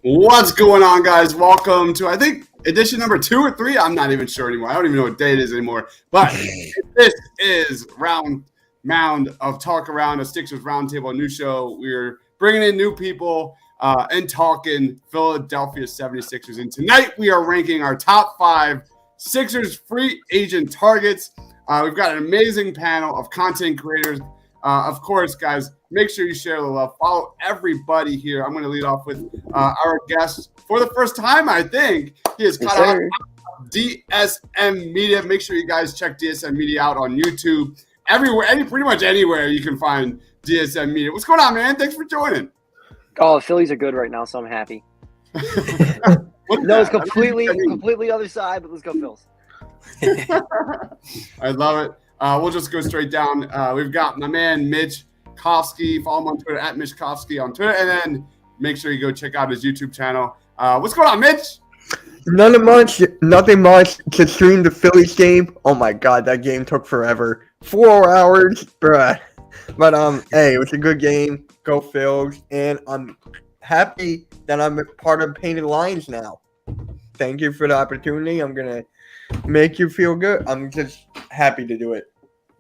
What's going on, guys? Welcome to, I think, edition number 2 or 3. I'm not even sure anymore. I don't even know what day it is anymore. But this is Mound of Talkaround, a Sixers Roundtable, a new show. We're bringing in new people and talking Philadelphia 76ers. And tonight we are ranking our top 5 Sixers free agent targets. We've got an amazing panel of content creators. Of course, guys, make sure you share the love. Follow everybody here. I'm going to lead off with our guest for the first time, I think. He is Connaughton, DSM Media. Make sure you guys check DSM Media out on YouTube. Everywhere, pretty much anywhere you can find DSM Media. What's going on, man? Thanks for joining. Oh, Phillies are good right now, so I'm happy. No, it's completely other side, but let's go Phils. I love it. We'll just go straight down. We've got my man, Mitch Kofsky. Follow him on Twitter, at Mitch Kofsky on Twitter. And then make sure you go check out his YouTube channel. What's going on, Mitch? Nothing much to stream the Phillies game. Oh, my God, that game took forever. 4 hours, bruh. But, hey, it was a good game. Go Phils. And I'm happy that I'm part of Painted Lines now. Thank you for the opportunity. I'm going to make you feel good. I'm just happy to do it.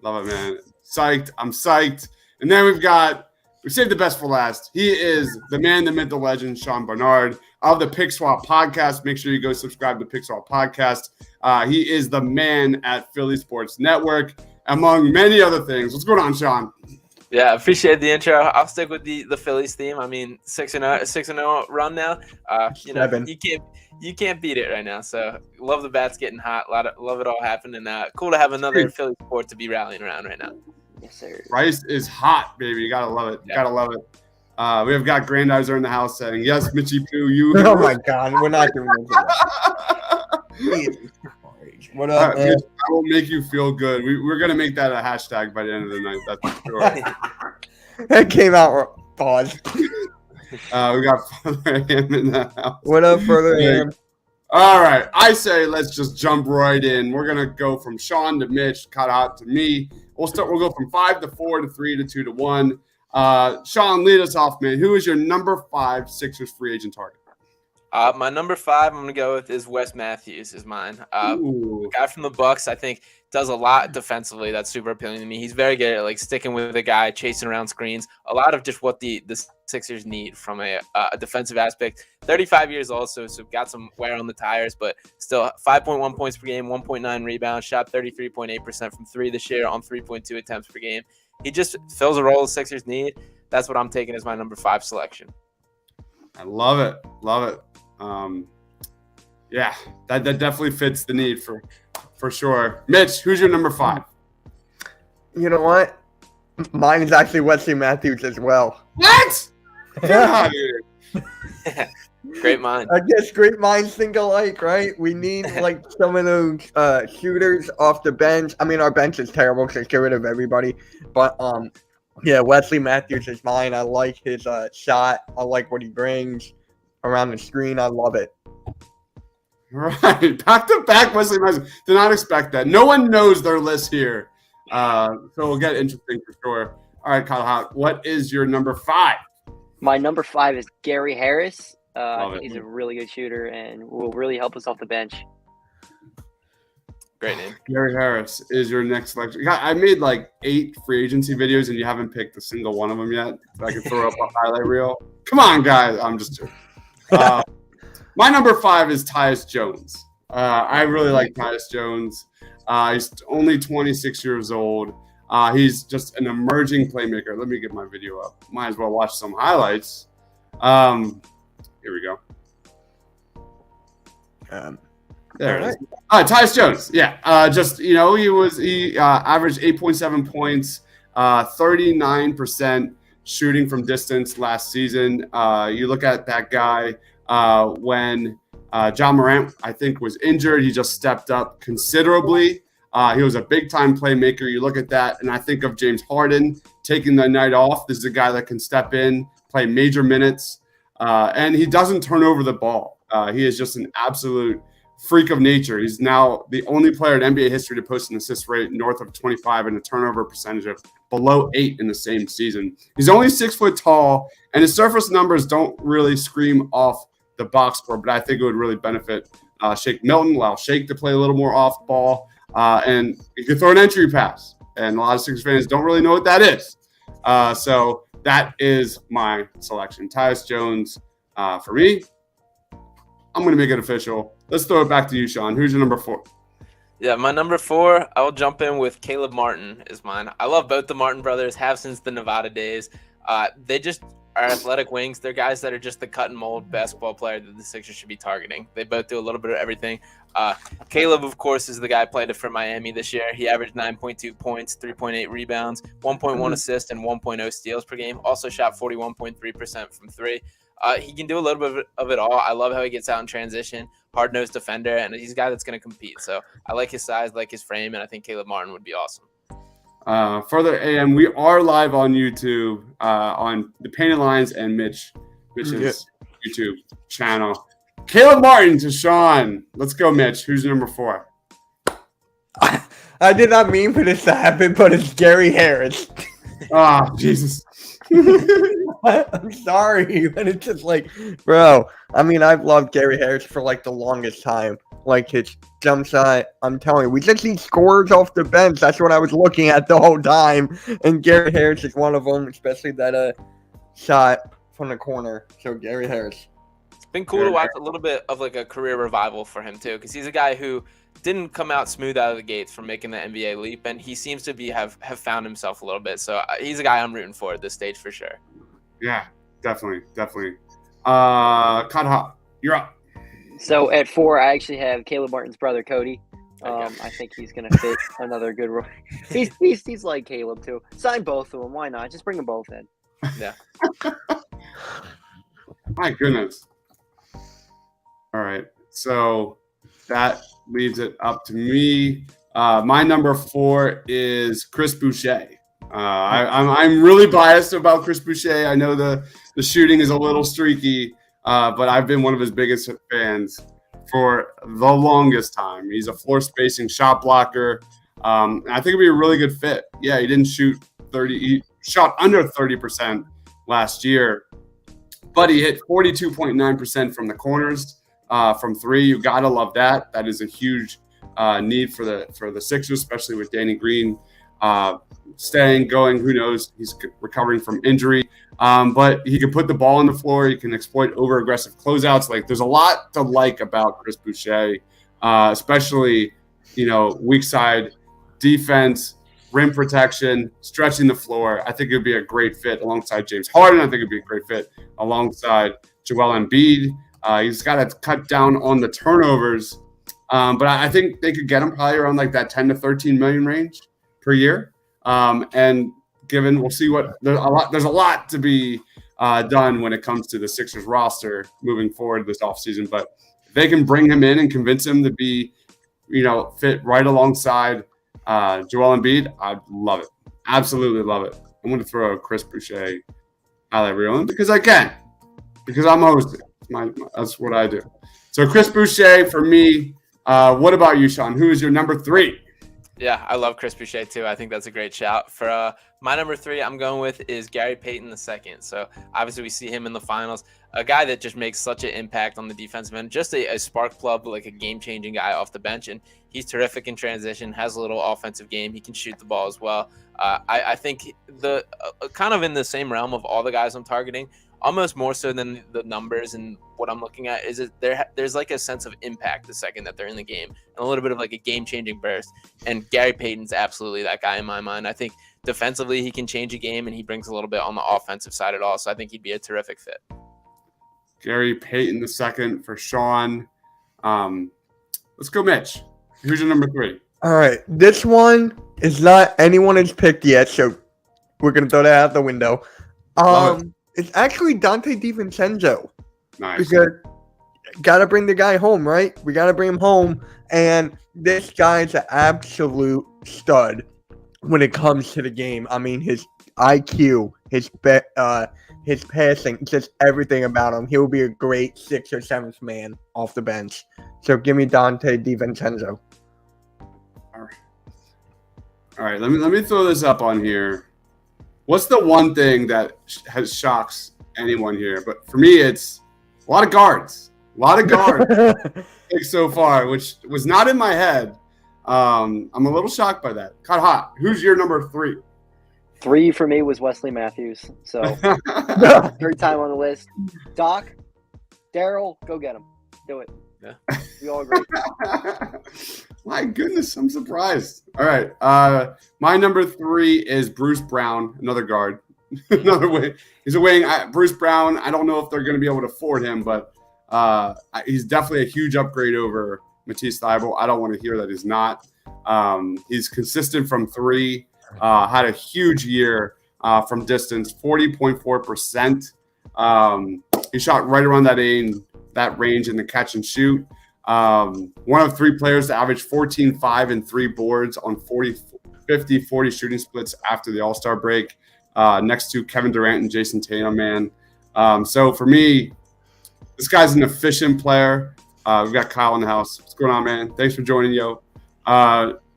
Love it, man. Psyched. I'm psyched. And then we saved the best for last. He is the man, the myth, the legend, Sean Bernard of the Pick Swap Podcast. Make sure you go subscribe to Pick Swap Podcast. He is the man at Philly Sports Network, among many other things. What's going on, Sean? Yeah, appreciate the intro. I'll stick with the Phillies theme. I mean, 6-0 run now. You can't beat it right now. So love the bats getting hot. Love it all happening. Cool to have another Philly sport to be rallying around right now. Yes, sir. Rice is hot, baby. You gotta love it. Yeah. Gotta love it. We have got Grandizer in the house saying, "Yes, Mitchie Poo, you." Oh, my God. We're not doing this. What up, man? Mitch, I will make you feel good. We're gonna make that a hashtag by the end of the night. That's for sure. That came out. Pause. We got Father Ham in the house. What up, Further Ham? All right, I say let's just jump right in. We're gonna go from Sean to Mitch, cut out to me. We'll go from 5 to 4 to 3 to 2 to 1. Sean, lead us off, man. Who is your number 5 Sixers free agent target? My number 5 I'm going to go with is Wes Matthews is mine. The guy from the Bucks, I think, does a lot defensively. That's super appealing to me. He's very good at sticking with the guy, chasing around screens. A lot of just what the Sixers need from a defensive aspect. 35 years old, so got some wear on the tires, but still 5.1 points per game, 1.9 rebounds, shot 33.8% from 3 this year on 3.2 attempts per game. He just fills a role the Sixers need. That's what I'm taking as my number 5 selection. I love it. Love it. Yeah, that definitely fits the need for sure. Mitch, who's your number 5? You know what? Mine is actually Wesley Matthews as well. What? Yeah. Great mind. I guess great minds think alike, right? We need some of those shooters off the bench. I mean, our bench is terrible, so get rid of everybody. But yeah, Wesley Matthews is mine. I like his shot. I like what he brings around the screen. I love it. Right, back to back Wesley Matthews. Did not expect that. No one knows their list here, so we'll get interesting for sure. All right, Kyle, what is your number 5? My number 5 is Gary Harris. I think it. he's a really good shooter and will really help us off the bench. Great name. Gary Harris is your next selection. I made 8 free agency videos, and you haven't picked a single one of them yet. So I can throw up a highlight reel. Come on, guys. I'm just joking. My number 5 is Tyus Jones. I really like Tyus Jones. He's only 26 years old. He's just an emerging playmaker. Let me get my video up. Might as well watch some highlights. Here we go. There it is. Tyus Jones. Yeah. He averaged 8.7 points, 39% shooting from distance last season. You look at that guy when John Morant, I think, was injured. He just stepped up considerably. He was a big-time playmaker. You look at that, and I think of James Harden taking the night off. This is a guy that can step in, play major minutes, and he doesn't turn over the ball. He is just an absolute freak of nature. He's now the only player in NBA history to post an assist rate north of 25 and a turnover percentage of below 8 in the same season. He's only 6 foot tall, and his surface numbers don't really scream off the box score, but I think it would really benefit Shake Milton, allow Shake to play a little more off ball, and you can throw an entry pass. And a lot of Sixers fans don't really know what that is. So that is my selection. Tyus Jones for me. I'm going to make it official. Let's throw it back to you, Sean. Who's your number 4? Yeah, my number 4, I will jump in with Caleb Martin is mine. I love both the Martin brothers, have since the Nevada days. They just are athletic wings. They're guys that are just the cut and mold basketball player that the Sixers should be targeting. They both do a little bit of everything. Caleb, of course, is the guy who played for Miami this year. He averaged 9.2 points, 3.8 rebounds, 1.1 assists, and 1.0 steals per game. Also shot 41.3% from 3. He can do a little bit of it all. I love how he gets out in transition, hard-nosed defender, and he's a guy that's going to compete. So I like his size, like his frame, and I think Caleb Martin would be awesome. Further AM, we are live on YouTube on the Painted Lines and Mitch's YouTube channel. Caleb Martin to Sean. Let's go, Mitch. Who's number 4? I did not mean for this to happen, but it's Gary Harris. Oh, Jesus. I'm sorry, but it's just like, bro. I mean, I've loved Gary Harris for like the longest time. Like his jump shot, I'm telling you, we just need scorers off the bench. That's what I was looking at the whole time. And Gary Harris is one of them, especially that shot from the corner. So Gary Harris. It's been cool to watch a little bit of like a career revival for him too, because he's a guy who didn't come out smooth out of the gates from making the NBA leap, and he seems to have found himself a little bit. So he's a guy I'm rooting for at this stage for sure. Yeah, definitely. Connaughton, you're up. So at 4, I actually have Caleb Martin's brother, Cody. I think he's going to fit another good role. He's like Caleb, too. Sign both of them. Why not? Just bring them both in. Yeah. My goodness. All right. So that leaves it up to me. My number 4 is Chris Boucher. I'm really biased about Chris Boucher. I know the shooting is a little streaky, but I've been one of his biggest fans for the longest time. He's a floor spacing shot blocker. And I think it'd be a really good fit. Yeah, he didn't shoot 30. He shot under 30% last year, but he hit 42.9% from the corners from 3. You gotta love that. That is a huge need for the Sixers, especially with Danny Green staying, going. Who knows? He's recovering from injury. But he can put the ball on the floor. He can exploit over-aggressive closeouts. Like, there's a lot to like about Chris Boucher, especially, weak side defense, rim protection, stretching the floor. I think it would be a great fit alongside James Harden. I think it would be a great fit alongside Joel Embiid. He's got to cut down on the turnovers. But I think they could get him probably around like that 10 to 13 million range per year. And given, we'll see there's a lot to be done when it comes to the Sixers roster moving forward this offseason. But if they can bring him in and convince him to be, fit right alongside Joel Embiid, I'd love it. Absolutely love it. I'm going to throw a Chris Boucher highlight reel in because I can, because I'm hosting. That's what I do. So Chris Boucher for me. What about you, Sean? Who is your number 3? Yeah, I love Chris Boucher too. I think that's a great shout. For my number 3, I'm going with is Gary Payton II. So obviously we see him in the finals, a guy that just makes such an impact on the defensive end, just a spark plug, like a game-changing guy off the bench. And he's terrific in transition, has a little offensive game. He can shoot the ball as well. I think the kind of in the same realm of all the guys I'm targeting, almost more so than the numbers and what I'm looking at is there's like a sense of impact the second that they're in the game and a little bit of like a game-changing burst. And Gary Payton's absolutely that guy in my mind. I think defensively he can change a game and he brings a little bit on the offensive side at all. So I think he'd be a terrific fit. Gary Payton II for Sean. Let's go, Mitch. Who's your number 3? All right. This one is not anyone has picked yet, so we're going to throw that out the window. It's actually Dante Di Vincenzo. Nice. Because got to bring the guy home, right? We got to bring him home. And this guy's an absolute stud when it comes to the game. I mean, his IQ, his passing, just everything about him. He'll be a great 6th or 7th man off the bench. So give me Dante Di Vincenzo. All right. Let me throw this up on here. What's the one thing that shocks anyone here? But for me, it's A lot of guards. So far, which was not in my head. I'm a little shocked by that. Caught hot. Who's your number 3? 3 for me was Wesley Matthews. So third time on the list. Doc, Daryl, go get him. Do it. Yeah. We all agree. My goodness, I'm surprised. All right. My number 3 is Bruce Brown, another guard. Another way. He's a wing. Bruce Brown, I don't know if they're going to be able to afford him, but he's definitely a huge upgrade over Matisse Thybulle. I don't want to hear that he's not. He's consistent from 3. Had a huge year from distance, 40.4%. He shot right around that range in the catch and shoot. One of 3 players to average 14, 5, and 3 boards on 50-40 shooting splits after the All-Star break, next to Kevin Durant and Jason Tatum, man. So for me, this guy's an efficient player. We've got Kyle in the house. What's going on, man? Thanks for joining, yo.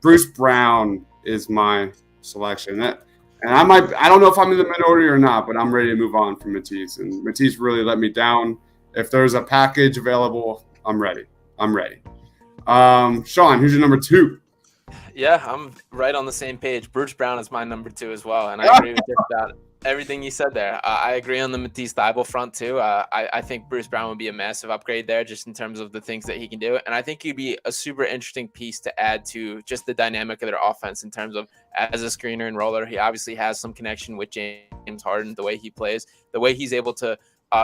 Bruce Brown is my selection. And I don't know if I'm in the minority or not, but I'm ready to move on from Matisse. And Matisse really let me down. If there's a package available, I'm ready. Sean, who's your number 2? Yeah, I'm right on the same page. Bruce Brown is my number 2 as well, and I agree with just about everything you said there. I agree on the Matisse Thybulle front too. I think Bruce Brown would be a massive upgrade there, just in terms of the things that he can do, and I think he'd be a super interesting piece to add to just the dynamic of their offense in terms of as a screener and roller. He obviously has some connection with James Harden, the way he plays, the way he's able to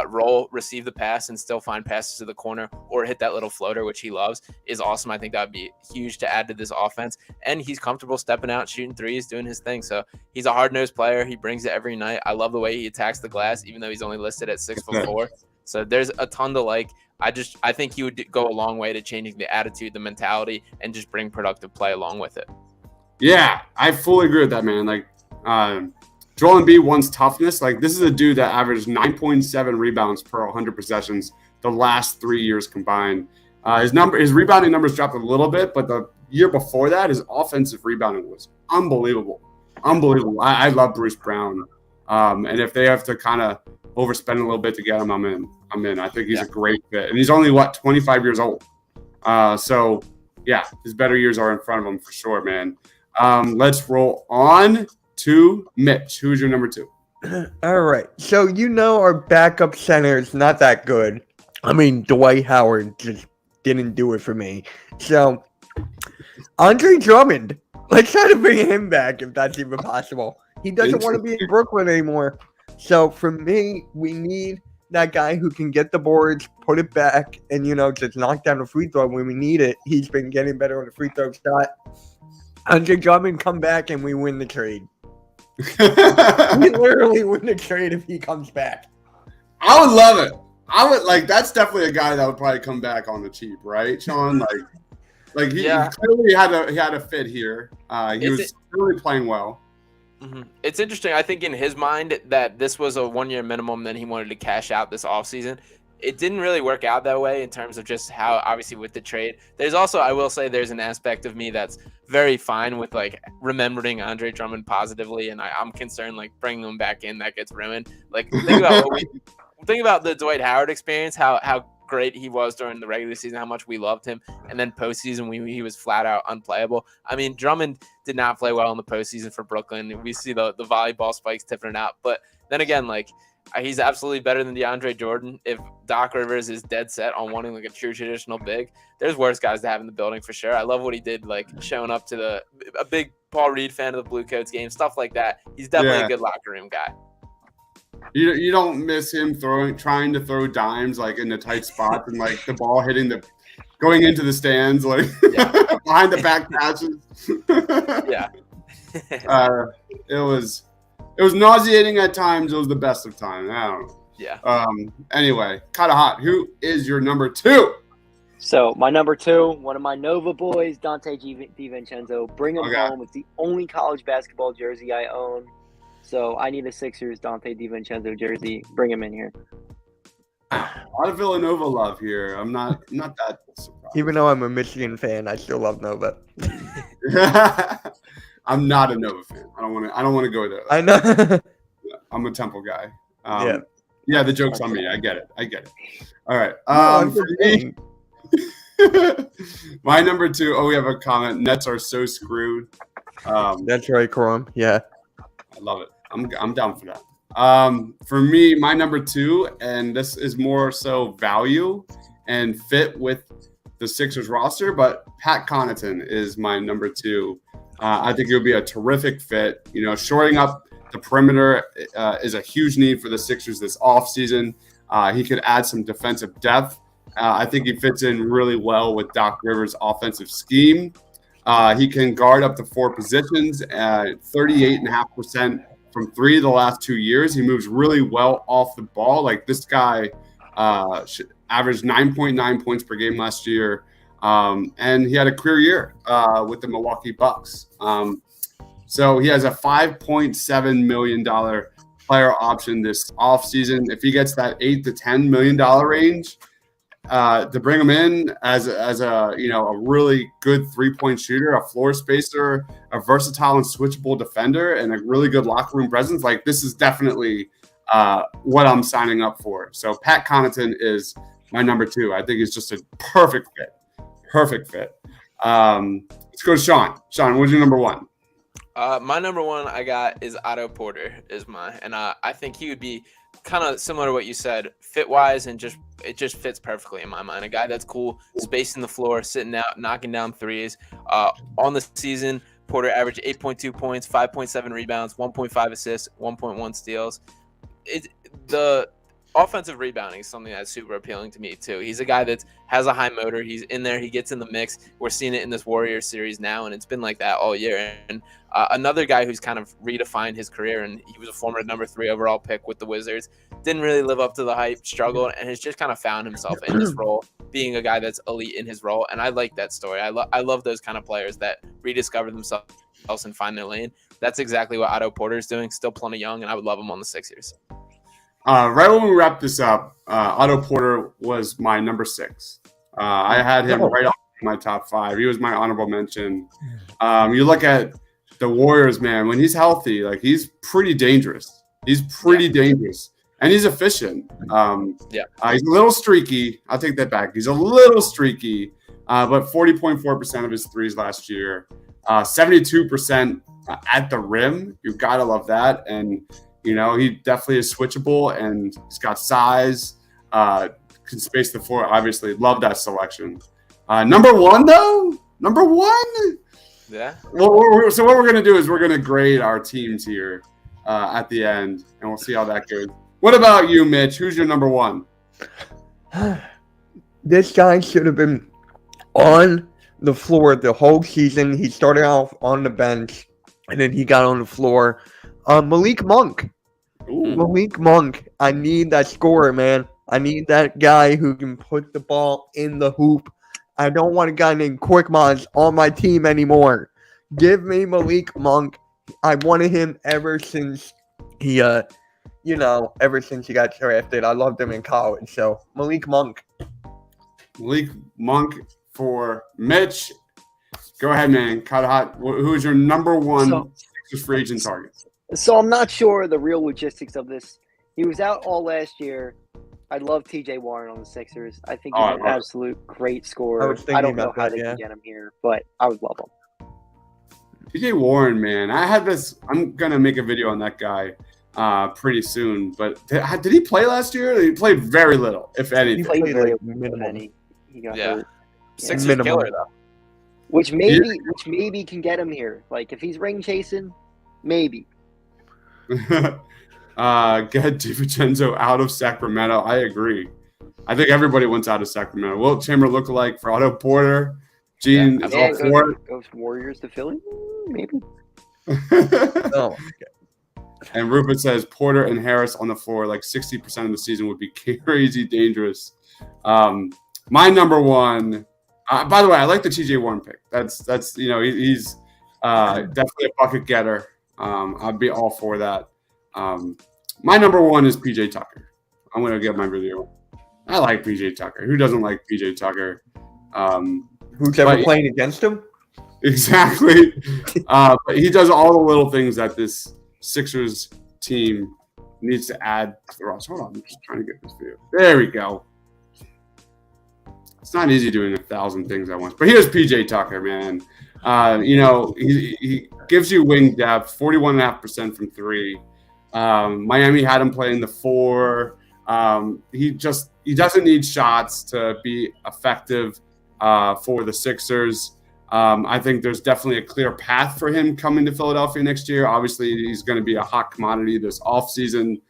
roll, receive the pass, and still find passes to the corner or hit that little floater, which he loves, is awesome. I think that would be huge to add to this offense. And he's comfortable stepping out, shooting threes, doing his thing. So he's a hard-nosed player. He brings it every night. I love the way he attacks the glass, even though he's only listed at 6'4". So there's a ton to like. I think he would go a long way to changing the attitude, the mentality, and just bring productive play along with it. Yeah, I fully agree with that, man. Like, Joel Embiid wants toughness. Like, this is a dude that averaged 9.7 rebounds per 100 possessions the last 3 years combined. His rebounding numbers dropped a little bit, but the year before that, his offensive rebounding was unbelievable. I love Bruce Brown. And if they have to kind of overspend a little bit to get him, I'm in. I think he's a great fit. And he's only, 25 years old. So, yeah, his better years are in front of him for sure, man. Let's roll on to Mitch. Who's your number 2? All right. So, our backup center is not that good. I mean, Dwight Howard just didn't do it for me. So, Andre Drummond. Let's try to bring him back if that's even possible. He doesn't want to be in Brooklyn anymore. So, for me, we need that guy who can get the boards, put it back, and, just knock down the free throw when we need it. He's been getting better on the free throw shot. Andre Drummond come back and we win the trade. We literally win the trade if he comes back. I would love it. That's definitely a guy that would probably come back on the cheap, right, Sean? He clearly had a fit here. He was really playing well. Mm-hmm. It's interesting. I think in his mind that this was a 1-year minimum, then he wanted to cash out this offseason. It didn't really work out that way in terms of just how, obviously, with the trade. There's also, I will say, there's an aspect of me that's very fine with, remembering Andre Drummond positively, and I'm concerned, bringing him back in, that gets ruined. Think about the Dwight Howard experience, how great he was during the regular season, how much we loved him, and then postseason, he was flat out unplayable. I mean, Drummond did not play well in the postseason for Brooklyn. We see the volleyball spikes tipping out, but then again, he's absolutely better than DeAndre Jordan. If Doc Rivers is dead set on wanting a true traditional big, there's worse guys to have in the building for sure. I love what he did, showing up to a big Paul Reed fan of the Blue Coats game, stuff like that. He's definitely a good locker room guy. You don't miss him trying to throw dimes in the tight spots and the ball going into the stands behind the back passes. Yeah. It was nauseating at times. It was the best of times. I don't know. Yeah. Anyway, kind of hot. Who is your number 2? So my number 2, one of my Nova boys, Dante Di Vincenzo. Bring him home. It's the only college basketball jersey I own. So I need a Sixers Dante Di Vincenzo jersey. Bring him in here. A lot of Villanova love here. I'm not that surprised. Even though I'm a Michigan fan, I still love Nova. I'm not a Nova fan. I don't want to go there. I know. I'm a Temple guy. Yeah, the joke's on me. I get it. All right. For me, my number 2. Oh, we have a comment. Nets are so screwed. That's right, Corum. Yeah. I love it. I'm down for that. For me, my number 2, and this is more so value and fit with the Sixers roster, but Pat Connaughton is my number 2. I think it would be a terrific fit. Shoring up the perimeter is a huge need for the Sixers this offseason. He could add some defensive depth. I think he fits in really well with Doc Rivers' offensive scheme. He can guard up to 4 positions at 38.5% from 3 the last 2 years. He moves really well off the ball. Like, this guy averaged 9.9 points per game last year. And he had a career year with the Milwaukee Bucks. So he has a $5.7 million player option this offseason. If he gets that $8 to $10 million range, to bring him in as a really good 3-point shooter, a floor spacer, a versatile and switchable defender, and a really good locker room presence, like, this is definitely what I'm signing up for. So Pat Connaughton is my number 2. I think it's just a perfect fit. Let's go to Sean. Sean, what's your number 1? My number 1 I got is Otto Porter is mine, and I think he would be kind of similar to what you said, fit wise, and it just fits perfectly in my mind. A guy that's cool, spacing the floor, sitting out, knocking down threes. On the season, Porter averaged 8.2 points, 5.7 rebounds, 1.5 assists, 1.1 steals. The offensive rebounding is something that's super appealing to me too. He's a guy that has a high motor. He's in there. He gets in the mix. We're seeing it in this Warriors series now, and it's been like that all year. And another guy who's kind of redefined his career, and he was a former number 3 overall pick with the Wizards. Didn't really live up to the hype, struggled, and has just kind of found himself in this role, being a guy that's elite in his role. And I like that story. I love those kind of players that rediscover themselves and find their lane. That's exactly what Otto Porter is doing. Still plenty young, and I would love him on the Sixers. Right when we wrap this up, Otto Porter was my number 6. I had him right off my top 5. He was my honorable mention. You look at the Warriors, man, when he's healthy, like, he's pretty dangerous. He's dangerous. And he's efficient. He's a little streaky. I'll take that back. He's a little streaky, but 40.4% of his threes last year, 72% at the rim. You've got to love that. And he definitely is switchable, and he's got size, can space the floor. Obviously, love that selection. Number 1, though? Number 1? Yeah. Well, so what we're going to do is we're going to grade our teams here at the end, and we'll see how that goes. What about you, Mitch? Who's your number 1? This guy should have been on the floor the whole season. He started off on the bench, and then he got on the floor. Malik Monk. Ooh. Malik Monk. I need that scorer, man. I need that guy who can put the ball in the hoop. I don't want a guy named Quick Mons on my team anymore. Give me Malik Monk. I wanted him ever since he got drafted. I loved him in college. So Malik Monk. Malik Monk for Mitch. Go ahead, man. Cut hot. Who's your number 1 free agent target? So I'm not sure the real logistics of this. He was out all last year. I love TJ Warren on the Sixers. I think he's an absolute great scorer. I don't know how they can get him here, but I would love him. TJ Warren, man. I'm going to make a video on that guy pretty soon. But did he play last year? He played very little, if anything. He played very little, and he got hurt. Sixers killer, though. Which maybe can get him here. Like, if he's ring chasing, maybe. Get Di Vincenzo out of Sacramento. I agree. I think everybody wants out of Sacramento. Wilt Chamberlain lookalike for Otto Porter. Gene is all for it. Goes Warriors to Philly, maybe. Oh, and Rupert says Porter and Harris on the floor like 60% of the season would be crazy dangerous. My number 1. By the way, I like the TJ Warren pick. That's he's definitely a bucket getter. I'd be all for that. My number 1 is PJ Tucker. I'm going to get my video. I like PJ Tucker. Who doesn't like PJ Tucker? Who's ever playing against him? Exactly. But he does all the little things that this Sixers team needs to add to the roster. Hold on, I'm just trying to get this video. There we go. It's not easy doing 1,000 things at once. But here's PJ Tucker, man. He gives you wing depth, 41.5% from three. Miami had him playing the 4. He doesn't need shots to be effective for the Sixers. I think there's definitely a clear path for him coming to Philadelphia next year. Obviously, he's going to be a hot commodity this offseason.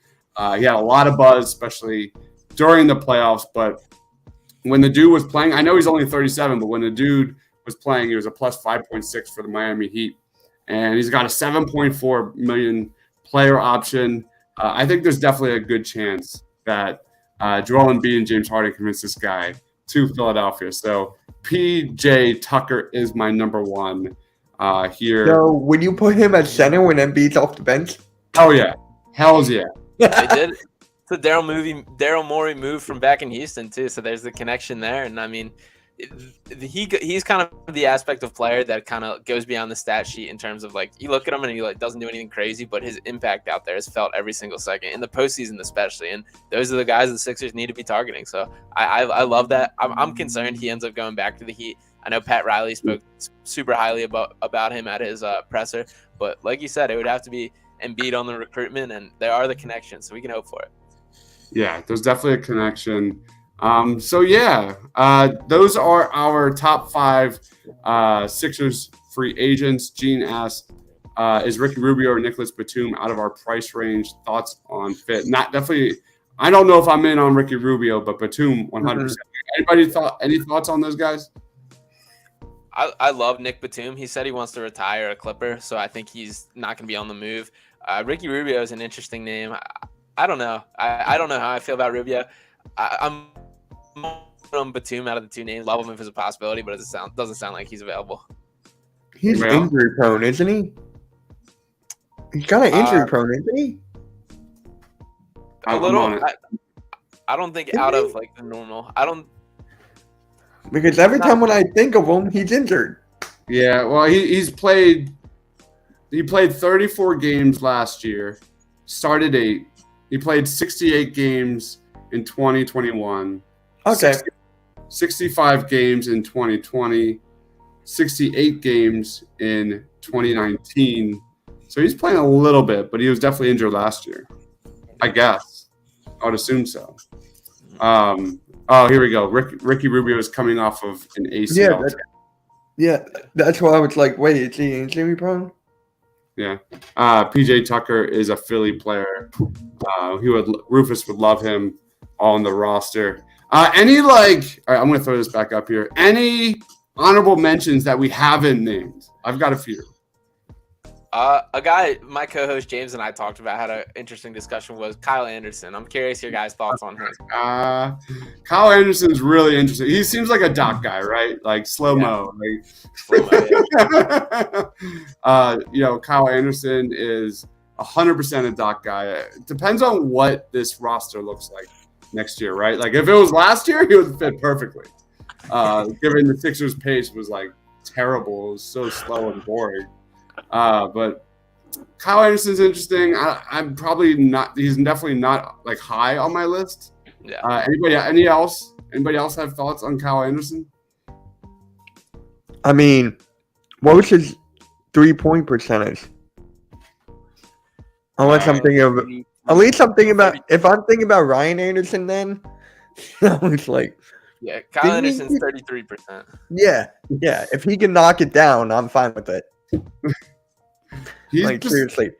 He had a lot of buzz, especially during the playoffs. But when the dude was playing, I know he's only 37, but when the dude was playing, he was a plus 5.6 for the Miami Heat. And he's got a $7.4 million player option. I think there's definitely a good chance that Joel Embiid and James Harden convince this guy to Philadelphia. So PJ Tucker is my number 1 here. So would you put him at center when Embiid's off the bench? Oh, yeah. Hells yeah. They did. It's a Daryl Morey move from back in Houston too. So there's the connection there, and I mean, he's kind of the aspect of player that kind of goes beyond the stat sheet in terms of like you look at him and he like doesn't do anything crazy, but his impact out there is felt every single second in the postseason especially, and those are the guys the Sixers need to be targeting. So I love that. I'm concerned he ends up going back to the Heat. I know Pat Riley spoke super highly about him at his presser, but like you said, it would have to be Embiid on the recruitment, and there are the connections, so we can hope for it. Yeah, there's definitely a connection. Those are our top 5 Sixers free agents. Gene asked, is Ricky Rubio or Nicholas Batum out of our price range? Thoughts on fit? Not definitely. I don't know if I'm in on Ricky Rubio, but Batum 100%. Any thoughts on those guys? I love Nick Batum. He said he wants to retire a Clipper, so I think he's not going to be on the move. Ricky Rubio is an interesting name. I don't know. I don't know how I feel about Rubio. I'm on Batum out of the 2 names. Love him if it's a possibility, but it doesn't sound like he's available. He's injury prone, isn't he? He's kind of injury prone, isn't he? A little. I don't think out of like the normal. I don't. Because every time when I think of him, he's injured. Yeah, well, he played 34 games last year, started 8. He played 68 games in 2021. Okay. 65 games in 2020, 68 games in 2019. So he's playing a little bit, but he was definitely injured last year. I guess. I would assume so. Here we go. Ricky Rubio is coming off of an ACL. Yeah, that's why I was like, wait, is he injury prone? Yeah. PJ Tucker is a Philly player. Rufus would love him on the roster. All right, I'm going to throw this back up here. Any honorable mentions that we haven't named? I've got a few. A guy, my co-host James and I talked about, had an interesting discussion, was Kyle Anderson. I'm curious your guys' thoughts on him. Kyle Anderson's really interesting. He seems like a doc guy, right? Like slow-mo. Yeah. Kyle Anderson is 100% a doc guy. It depends on what this roster looks like next year, right? Like if it was last year, he would fit perfectly. Given the Sixers' pace was like terrible. It was so slow and boring. But Kyle Anderson's interesting. I'm probably not. He's definitely not like high on my list. Yeah. Anybody else have thoughts on Kyle Anderson? I mean, what was his 3-point percentage? Unless I'm thinking of, at least I'm thinking about. If I'm thinking about Ryan Anderson, then I was like, yeah, Kyle Anderson's 33%. Yeah. If he can knock it down, I'm fine with it. Seriously.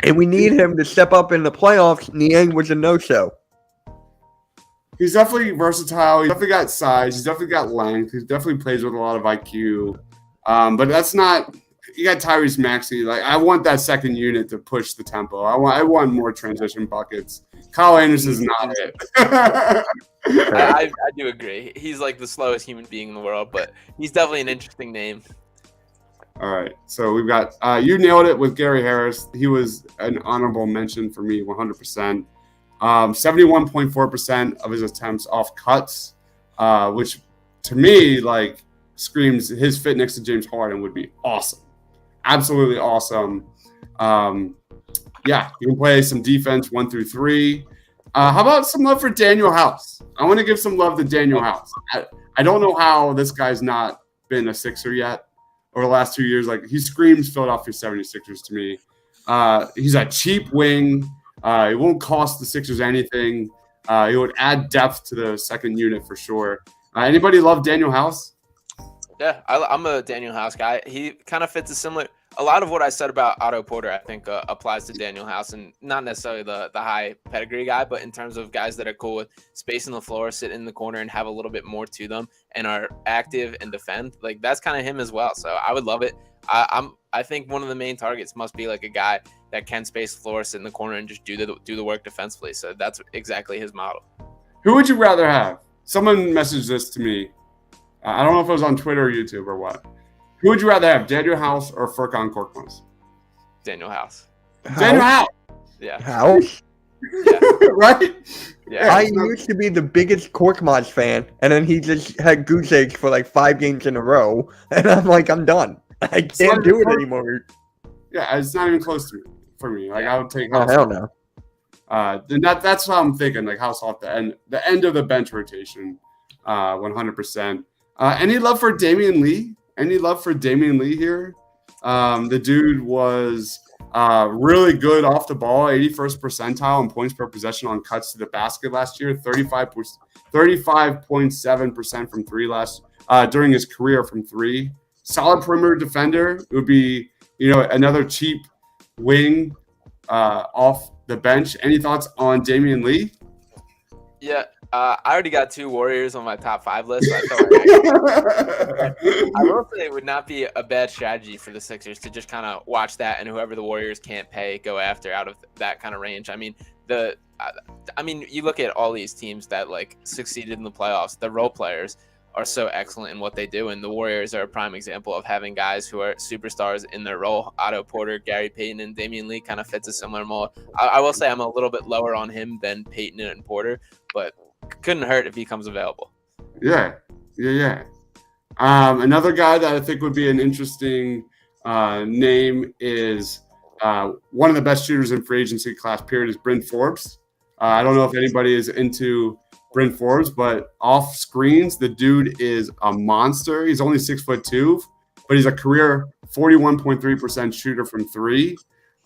And we need him to step up in the playoffs. Niang was a no-show. He's definitely versatile. He's definitely got size. He's definitely got length. He definitely plays with a lot of IQ. But that's not – you got Tyrese Maxey. Like, I want that second unit to push the tempo. I want more transition buckets. Kyle Anderson's not it. I do agree. He's like the slowest human being in the world, but he's definitely an interesting name. All right, so we've got you nailed it with Gary Harris. He was an honorable mention for me, 100%. 71.4% of his attempts off cuts, which to me like screams his fit next to James Harden would be awesome, absolutely awesome. yeah, you can play some defense 1 through 3. How about some love for Daniel House? I want to give some love to Daniel House. I don't know how this guy's not been a Sixer yet over the last 2 years. Like, he screams Philadelphia 76ers to me. He's a cheap wing. It won't cost the Sixers anything. It would add depth to the second unit for sure. Anybody love Daniel House? Yeah, I'm a Daniel House guy. He kind of fits a lot of what I said about Otto Porter, I think, applies to Daniel House, and not necessarily the high pedigree guy, but in terms of guys that are cool with spacing the floor, sit in the corner, and have a little bit more to them, and are active and defend. Like, that's kind of him as well. So I would love it. I think one of the main targets must be like a guy that can space the floor, sit in the corner, and just do the work defensively. So that's exactly his model. Who would you rather have? Someone messaged this to me. I don't know if it was on Twitter or YouTube or what. Who would you rather have, Daniel House or Furkan Korkmaz? Daniel House. Daniel House. Yeah. House? Yeah. Right? Yeah. I used to be the biggest Korkmaz fan, and then he just had goose eggs for like 5 games in a row, and I'm like, I'm done. I can't do it anymore. Yeah, it's not even close to me for me. Like, I would take Oh, House. hell no. Then that's what I'm thinking. Like, House off the end of the bench rotation, 100%. Any love for Damien Lee? Any love for Damien Lee here? The dude was really good off the ball, 81st percentile in points per possession on cuts to the basket last year, 35.7% from three during his career from three. Solid perimeter defender. It would be, another cheap wing off the bench. Any thoughts on Damien Lee? Yeah. I already got 2 Warriors on my top 5 list. So I will say it would not be a bad strategy for the Sixers to just kind of watch that, and whoever the Warriors can't pay, go after out of that kind of range. I mean, you look at all these teams that like succeeded in the playoffs. The role players are so excellent in what they do, and the Warriors are a prime example of having guys who are superstars in their role. Otto Porter, Gary Payton, and Damien Lee kind of fits a similar mold. I will say I'm a little bit lower on him than Payton and Porter, but couldn't hurt if he comes available. Yeah. Another guy that I think would be an interesting name is one of the best shooters in free agency class period is Bryn Forbes. I don't know if anybody is into Bryn Forbes, but off screens, the dude is a monster. He's only 6'2", but he's a career 41.3% shooter from three.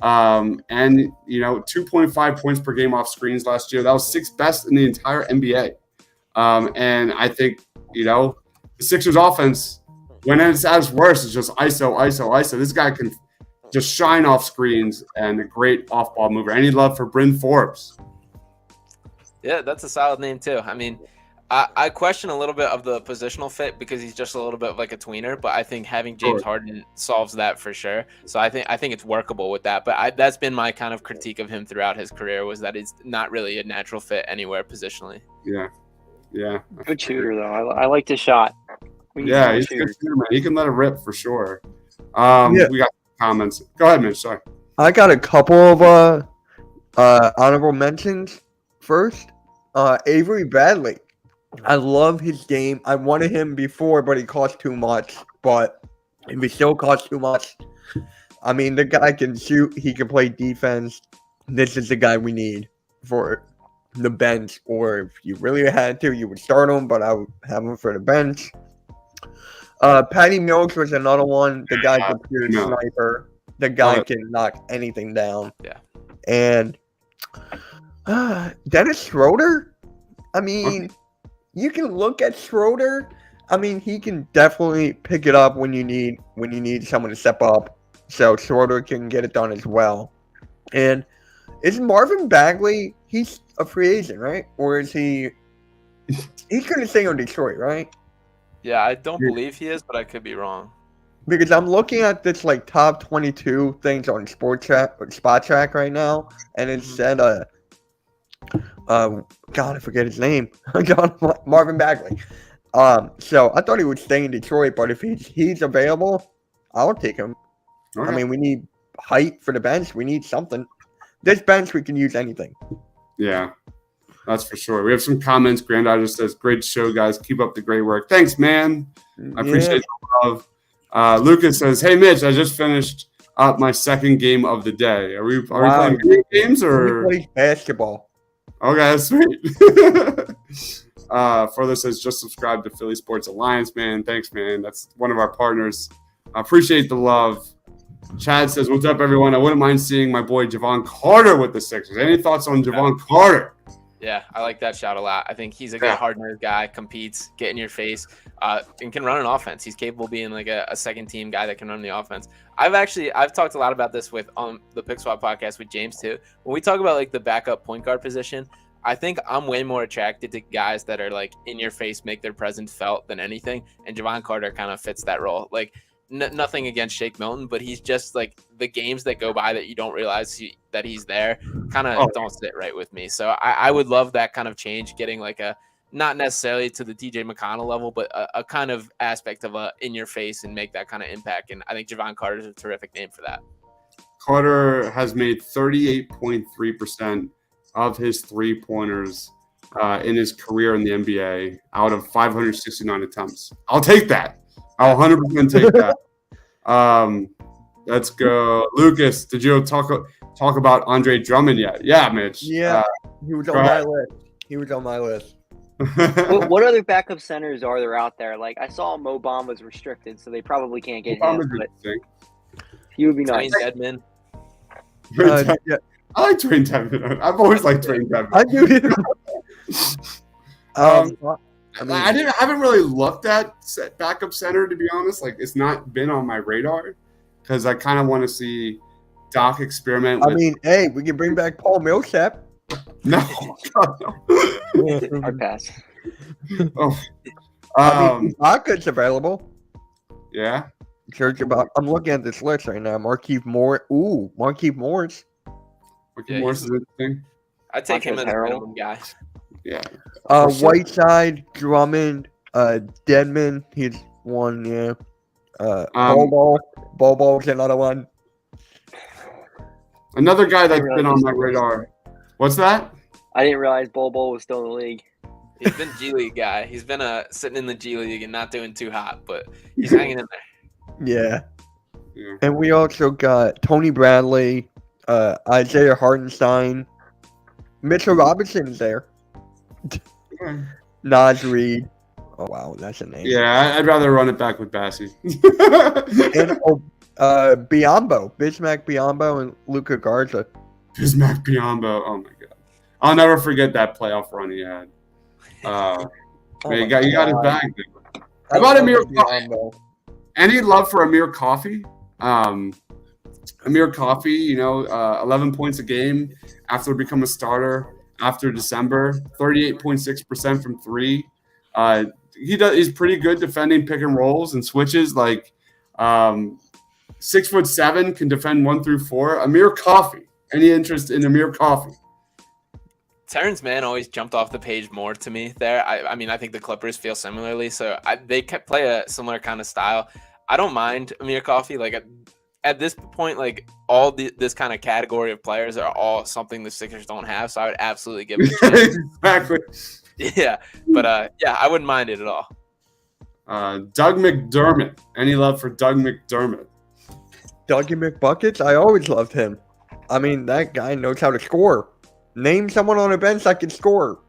And 2.5 points per game off screens last year. That was 6th best in the entire NBA. And I think, the Sixers offense, when it's at its worst, it's just ISO. This guy can just shine off screens and a great off-ball mover. Any love for Bryn Forbes? Yeah, that's a solid name too. I mean, I question a little bit of the positional fit because he's just a little bit like a tweener, but I think having James Harden solves that for sure. So I think it's workable with that. But that's been my kind of critique of him throughout his career, was that he's not really a natural fit anywhere positionally. Yeah. Good shooter though. I like his shot. He's a good shooter, man. He can let it rip for sure. We got comments. Go ahead, Mitch. Sorry. I got a couple of honorable mentions. First, Avery Bradley. I love his game. I wanted him before, but he cost too much. But if he still costs too much, I mean, the guy can shoot. He can play defense. This is the guy we need for the bench. Or if you really had to, you would start him, but I would have him for the bench. Patty Mills was another one. The guy's a pure sniper. The guy can knock anything down. Yeah. And Dennis Schroeder? I mean, you can look at Schroeder. I mean, he can definitely pick it up when you need someone to step up. So Schroeder can get it done as well. And is Marvin Bagley, he's a free agent, right? Or is he's going to stay on Detroit, right? Yeah, I don't believe he is, but I could be wrong. Because I'm looking at this like top 22 things on Spot Track right now, and it said God, I forget his name. Marvin Bagley. So I thought he would stay in Detroit, but if he's available, I'll take him. Okay. I mean, we need height for the bench. We need something. This bench, we can use anything. Yeah, that's for sure. We have some comments. Granddaughter says, "Great show, guys. Keep up the great work." Thanks, man. I appreciate the love. Lucas says, "Hey, Mitch, I just finished up my second game of the day. Are we playing video games or we play basketball? Okay, sweet. Further says, just subscribe to Philly Sports Alliance, man. Thanks, man. That's one of our partners. I appreciate the love. Chad says, what's up, everyone? I wouldn't mind seeing my boy Javon Carter with the Sixers. Any thoughts on Javon Carter? Yeah, I like that shout a lot. I think he's a good hard-nosed guy, competes, get in your face, and can run an offense. He's capable of being like a second-team guy that can run the offense. I've talked a lot about this with on the Pick Swap podcast with James too. When we talk about like the backup point guard position, I think I'm way more attracted to guys that are like in your face, make their presence felt than anything. And Javon Carter kind of fits that role. Like nothing against Shake Milton, but he's just like the games that go by that you don't realize that he's there kind of don't sit right with me. So I would love that kind of change, getting like a, not necessarily to the TJ McConnell level, but a kind of aspect of a in your face and make that kind of impact. And I think Javon Carter is a terrific name for that. Carter has made 38.3% of his three-pointers in his career in the NBA out of 569 attempts. I'll take that. I'll 100% take that. Let's go. Lucas, did you talk about Andre Drummond yet? Yeah, Mitch. Yeah, he was on my list. He was on my list. What other backup centers are there out there? Like, I saw Mo Bamba was restricted, so they probably can't get him. But he would be nice. Edmond. Yeah. I like Dwayne Dedmon. I've always liked Dwayne Dedmon. I do. I haven't really looked at backup center, to be honest. Like, it's not been on my radar because I kind of want to see Doc experiment with. Hey, we can bring back Paul Millsap. No. Hard pass. Vodka's available. Yeah. I'm looking at this list right now. Marquis Moore. Ooh, Marquis Moore's. Marquis Moore's is interesting. I'd take him as a minimum guy. Yeah. Whiteside, Drummond, Dedmon. He's one. Yeah. Ball's another one. Another guy that's been on my radar. What's that? I didn't realize Bol was still in the league. He's been G League guy. He's been sitting in the G League and not doing too hot, but he's hanging in there. Yeah. And we also got Tony Bradley, Isaiah Hartenstein, Mitchell Robinson's there. Naz Reid. Oh wow, that's a name. Yeah, I'd rather run it back with Bassie. And Biyombo, Bismack Biyombo, and Luka Garza. Bismack Biyombo. Oh my god, I'll never forget that playoff run he had. He got his bag. How about Amir Coffey? Any love for Amir Coffey? Amir Coffey, 11 points a game after becoming a starter after December, 38.6% from three. He's pretty good defending pick and rolls and switches. Like 6'7", can defend 1 through 4. Amir Coffey. Any interest in Amir Coffey? Terrence Mann always jumped off the page more to me there. I think the Clippers feel similarly, so they play a similar kind of style. I don't mind Amir Coffey. Like at this point, like all this kind of category of players are all something the Sixers don't have, so I would absolutely give it a chance. Exactly. Yeah, but I wouldn't mind it at all. Doug Mcdermott. Any love for Doug McDermott? Dougie McBuckets? I always loved him. That guy knows how to score. Name someone on a bench that can score.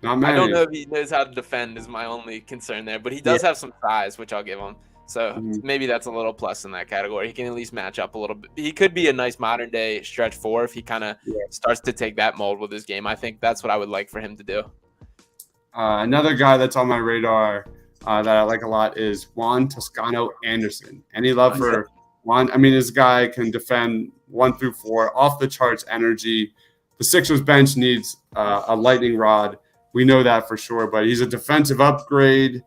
Not many. I don't know if he knows how to defend is my only concern there, but he does have some size, which I'll give him. So maybe that's a little plus in that category. He can at least match up a little bit. He could be a nice modern day stretch four if he kind of starts to take that mold with his game. I think that's what I would like for him to do. Another guy that's on my radar that I like a lot is Juan Toscano Anderson. Any love for Juan? This guy can defend 1 through 4, off the charts energy. The Sixers bench needs a lightning rod. We know that for sure, but he's a defensive upgrade.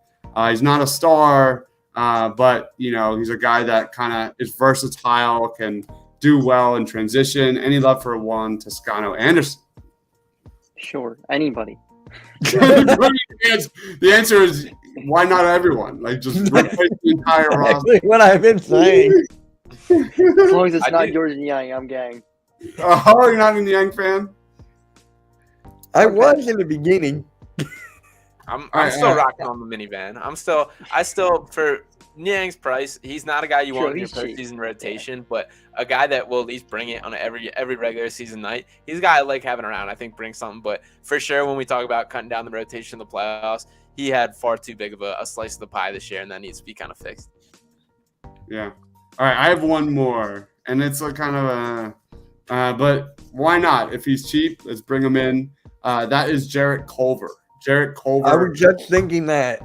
He's not a star, but he's a guy that kind of is versatile, can do well in transition. Any love for Juan Toscano Anderson? Sure, anybody. The answer is why not everyone? Like just replace the entire roster. What I've been saying. As long as it's not George Niang, I'm gang. Oh, you're not a Niang fan? I was in the beginning. I'm still rocking on the minivan. I still for Niang's price, he's not a guy you want in your postseason rotation, but a guy that will at least bring it on every regular season night. He's a guy I like having around. I think brings something, but for sure when we talk about cutting down the rotation in the playoffs, he had far too big of a slice of the pie this year, and that needs to be kind of fixed. Yeah. All right, I have one more, and it's a kind of a but why not? If he's cheap, let's bring him in. That is Jarrett Culver. Jarrett Culver. I was just thinking that.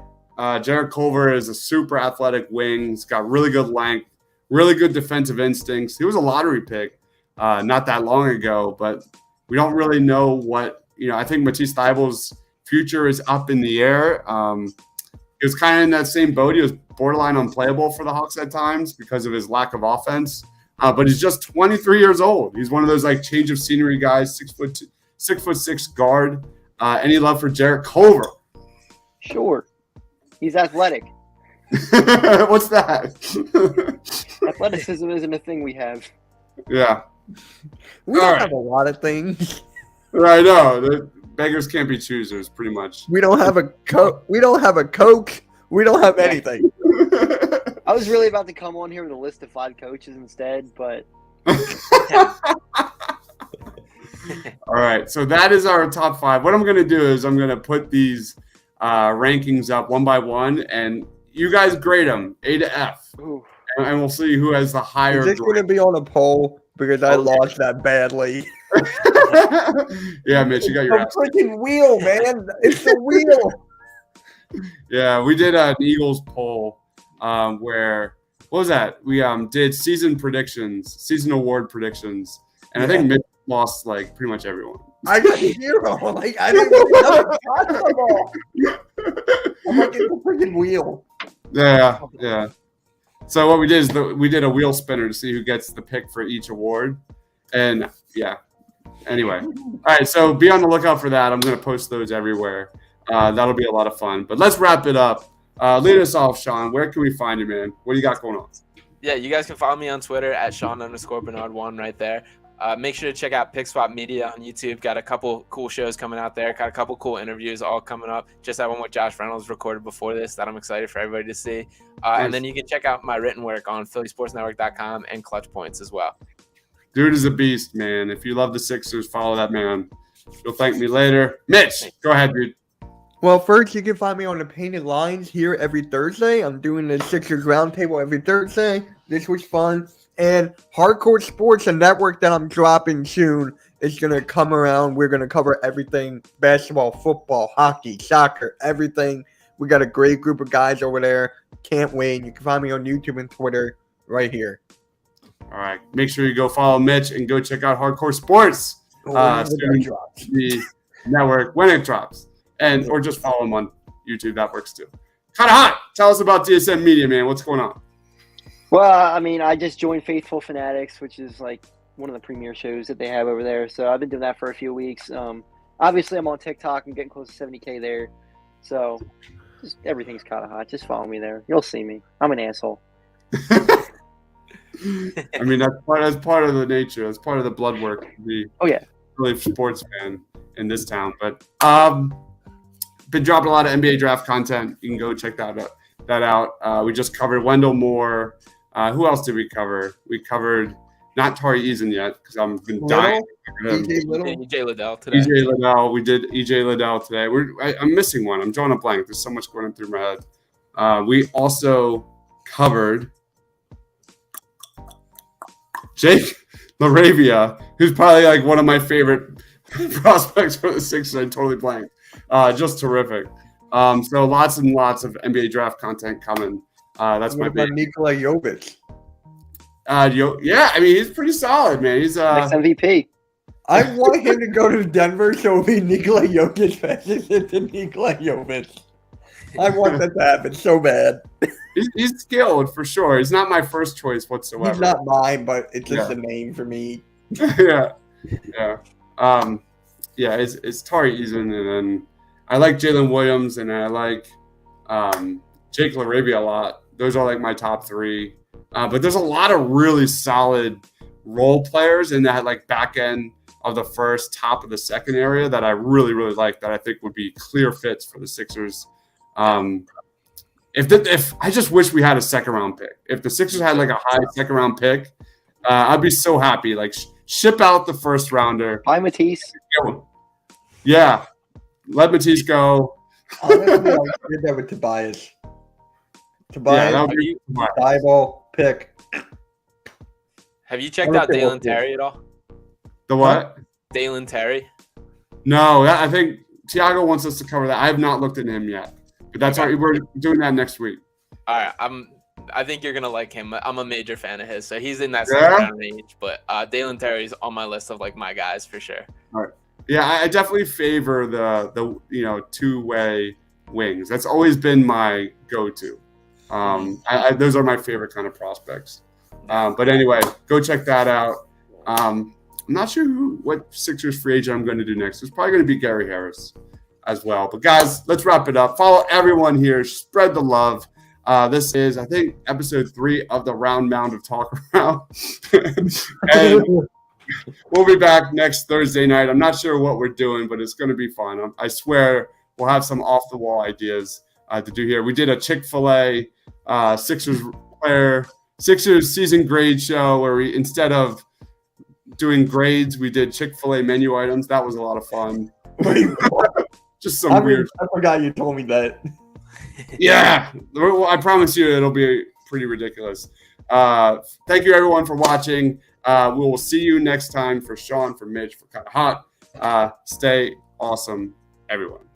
Jarrett Culver is a super athletic wing. He's got really good length, really good defensive instincts. He was a lottery pick not that long ago, but we don't really know what, I think Matisse Thybulle's future is up in the air. He was kind of in that same boat. He was borderline unplayable for the Hawks at times because of his lack of offense. But he's just 23 years old. He's one of those like change of scenery guys, 6'6" guard. Any love for Jarrett Culver? Sure. He's athletic. What's that? Athleticism isn't a thing we have. Yeah. We don't have a lot of things. I know. The beggars can't be choosers, pretty much. We don't have a We don't have a coach. We don't have anything. I was really about to come on here with a list of 5 coaches instead, but. All right. So that is our top 5. What I'm going to do is I'm going to put these rankings up one by one, and you guys grade them A to F, and we'll see who has the higher. Is this going to be on a poll? Because I lost that badly. Yeah, Mitch, you got your freaking wheel, man. It's the wheel. Yeah, we did an Eagles poll where what was that? We did season award predictions, and I think Mitch lost like pretty much everyone. I got 0. Like I didn't get possible. I'm like in the freaking wheel. Yeah. So what we did is we did a wheel spinner to see who gets the pick for each award, and yeah. Anyway, all right. So be on the lookout for that. I'm going to post those everywhere. That'll be a lot of fun. But let's wrap it up. Lead us off, Sean. Where can we find you, man? What do you got going on? Yeah, you guys can follow me on Twitter at Sean_Bernard1 right there. Make sure to check out Pick Swap Media on YouTube. Got a couple cool shows coming out there. Got a couple cool interviews all coming up. Just that one with Josh Reynolds recorded before this that I'm excited for everybody to see. Nice. And then you can check out my written work on PhillySportsNetwork.com and Clutch Points as well. Dude is a beast, man. If you love the Sixers, follow that man. You'll thank me later. Mitch, go ahead, dude. Well, first, you can find me on the Painted Lines here every Thursday. I'm doing the Sixers Roundtable every Thursday. This was fun. And Hardcore Sports, a network that I'm dropping soon, is going to come around. We're going to cover everything, basketball, football, hockey, soccer, everything. We got a great group of guys over there. Can't wait. You can find me on YouTube and Twitter right here. All right. Make sure you go follow Mitch and go check out Hardcore Sports. The network when it drops. Or just follow him on YouTube. That works too. Kind of hot. Tell us about DSM Media, man. What's going on? Well, I mean, I just joined Faithful Fanatics, which is like one of the premier shows that they have over there. So I've been doing that for a few weeks. Obviously, I'm on TikTok. I'm getting close to 70K there. So just everything's kind of hot. Just follow me there. You'll see me. I'm an asshole. I mean, that's part of the nature. That's part of the blood work to be really a sports fan in this town. But been dropping a lot of NBA draft content. You can go check that out. We just covered Wendell Moore. Who else did we cover? We covered not Tari Eason yet because I'm been dying. EJ Liddell today. EJ Liddell. We did EJ Liddell today. I'm missing one. I'm drawing a blank. There's so much going through my head. We also covered Jake LaRavia, who's probably like one of my favorite prospects for the Sixers. I totally blanked. Just terrific. So lots and lots of NBA draft content coming. That's my big. Nikola Jovic. Yeah, I mean he's pretty solid, man. He's next MVP. I want him to go to Denver, so it'll be Nikola Jokic versus Nikola Jovic. I want that to happen so bad. He's skilled for sure. He's not my first choice whatsoever. He's not mine, but it's just a name for me. Yeah. It's Tari Eason, and then I like Jalen Williams, and I like Jake LaRavia a lot. Those are like my top 3. But there's a lot of really solid role players in that like back end of the first, top of the second area that I really, really like that I think would be clear fits for the Sixers. If I just wish we had a second round pick. If the Sixers had like a high second round pick, I'd be so happy. Like ship out the first rounder. Hi, Matisse. Yeah, let Matisse go. Honestly, I did that with Tobias. Tobias, that would be Bible pick. Have you checked out Dalen Terry at all? The what? Dalen Terry. No, I think Tiago wants us to cover that. I have not looked at him yet, but that's Okay. all right. We're doing that next week. All right, I think you're gonna like him. I'm a major fan of his, so he's in that second round range. But Dalen Terry's on my list of like my guys for sure. All right. Yeah, I definitely favor the two-way wings. That's always been my go-to. Those are my favorite kind of prospects. But anyway, go check that out. I'm not sure what Sixers free agent I'm going to do next. It's probably going to be Gary Harris as well. But guys, let's wrap it up. Follow everyone here. Spread the love. This is, I think, episode 3 of the Mound of Talkaround. And we'll be back next Thursday night. I'm not sure what we're doing, but it's going to be fun. I swear we'll have some off-the-wall ideas to do here. We did a Chick-fil-A Sixers season grade show where we, instead of doing grades, we did Chick-fil-A menu items. That was a lot of fun. Just some weird. I forgot you told me that. Yeah. Well, I promise you it'll be pretty ridiculous. Thank you, everyone, for watching. We will see you next time. For Sean, for Mitch, for Kind of Hot. Stay awesome, everyone.